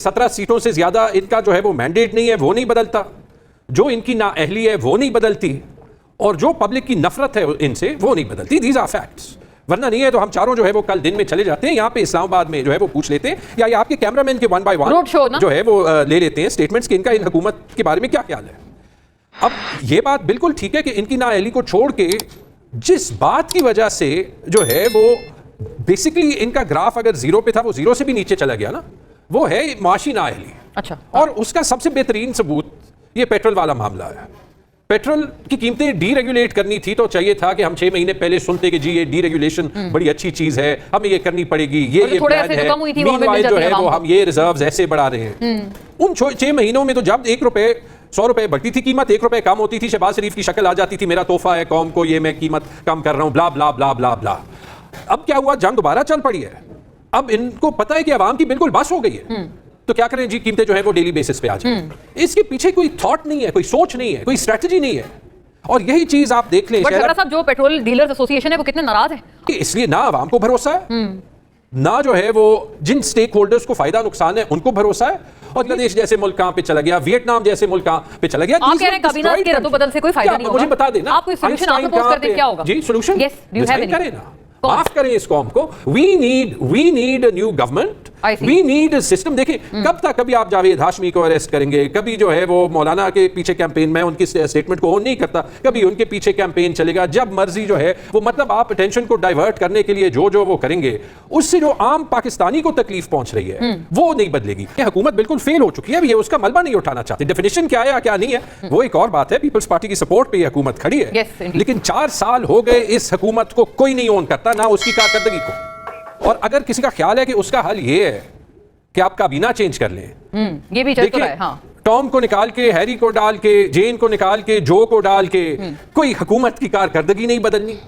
17 सीटों से ज्यादा इनका जो है वो मैंडेट नहीं है, वो नहीं बदलता, जो इनकी नाअहली है वो नहीं बदलती, और जो पब्लिक की नफरत है इनसे वो नहीं बदलती। These are facts. वरना नहीं है तो हम चारों जो है वो कल दिन में चले जाते हैं यहाँ पे इस्लामाबाद में जो है वो पूछ लेते हैं, या ये आपके कैमरामैन के 1 by 1 जो है वो ले लेते हैं स्टेटमेंट्स कि इनका इन हुकूमत के बारे में क्या ख्याल है। अब ये बात बिल्कुल ठीक है कि इनकी नाअहली को छोड़ के जिस बात की वजह से जो है वो बेसिकली इनका ग्राफ अगर जीरो पे था वो जीरो से भी नीचे चला गया ना, वो है माशी नाअहली। अच्छा। और उसका सबसे बेहतरीन सबूत ये पेट्रोल वाला मामला है। पेट्रोल की कीमतें डीरेगुलेट करनी थी तो चाहिए था कि हम 6 महीने पहले सुनते कि जी ये डीरेगुलेशन बड़ी अच्छी चीज है, हमें ये करनी पड़ेगी, ये प्लान है। मीनवाइल जो है वो हम ये रिजर्व्स ऐसे बढ़ा रहे हैं। उन 6 महीनों में तो जब 1 रुपए 100 रुपए बढ़ती थी कीमत, 1 रुपए कम होती थी, शहबाज शरीफ की शक्ल आ जाती थी, मेरा तोहफा है कौम को, ये मैं कीमत कम कर रहा हूं, ब्ला ब्ला ब्ला ब्ला ब्ला। अब क्या हुआ, जंग दोबारा चल पड़ी है। अब इनको पता है कि अवाम की बिल्कुल बस हो गई है, तो क्या करें जी, कीमतें जो है वो डेली बेसिस पे आ जाए। इसके पीछे कोई थॉट नहीं है, कोई सोच नहीं है, कोई स्ट्रेटजी नहीं है। और यही चीज आप देख लें, साहब जो पेट्रोल डीलर्स एसोसिएशन है वो कितने नाराज है, इसलिए ना अवाम को भरोसा है, ना जो है वो जिन स्टेक होल्डर्स को फायदा नुकसान है उनको भरोसा है। और बांग्लादेश जैसे मुल्क कहां पे चला गया, वियतनाम जैसे मुल्क कहां पे चला गया। आप कह रहे हैं काबीना के रद्दोबदल से कोई फायदा नहीं होगा, मुझे बता देना, आप कोई सॉल्यूशन आप प्रपोज कर दें, क्या होगा जी solution? Yes, do you have any? करें ना, माफ करें इस कौम को। We need a new government, we need system. देखिए कब तक कभी आप जावेद हाशमी को अरेस्ट करेंगे, कभी जो है वो मौलाना के पीछे कैंपेन, मैं उनकी स्टेटमेंट को ऑन नहीं करता, कभी उनके पीछे कैंपेन चलेगा, जब मर्जी जो है वो, मतलब आप अटेंशन को डाइवर्ट करने के लिए जो वो करेंगे, उससे जो आम पाकिस्तानी को तकलीफ पहुंच रही है वो नहीं बदलेगी। ये हुकूमत बिल्कुल फेल हो चुकी है, ये उसका मलबा नहीं उठाना चाहती। डेफिनेशन क्या है क्या नहीं है वो एक और बात है, पीपल्स पार्टी की सपोर्ट पे ये हुकूमत खड़ी है, लेकिन 4 साल हो गए इस हुकूमत को कोई नहीं ऑन करता, ना उसकी कारकर्दगी को। और अगर किसी का ख्याल है कि उसका हल ये है कि आप काबीना चेंज कर लें, ये भी चल तो रहा है। हाँ। टॉम को निकाल के, हैरी को डाल के, जेन को निकाल के, जो को डाल के, कोई हुकूमत की कारकर्दगी नहीं बदलनी।